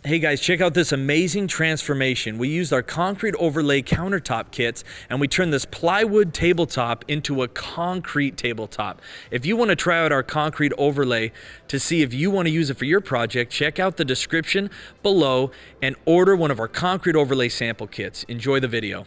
Hey guys, check out this amazing transformation. We used our concrete overlay countertop kits and we turned this plywood tabletop into a concrete tabletop. If you want to try out our concrete overlay to see if you want to use it for your project, check out the description below and order one of our concrete overlay sample kits. Enjoy the video.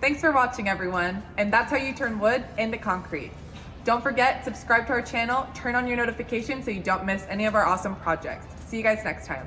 Thanks for watching, everyone. And that's how you turn wood into concrete. Don't forget, subscribe to our channel, turn on your notifications so you don't miss any of our awesome projects. See you guys next time.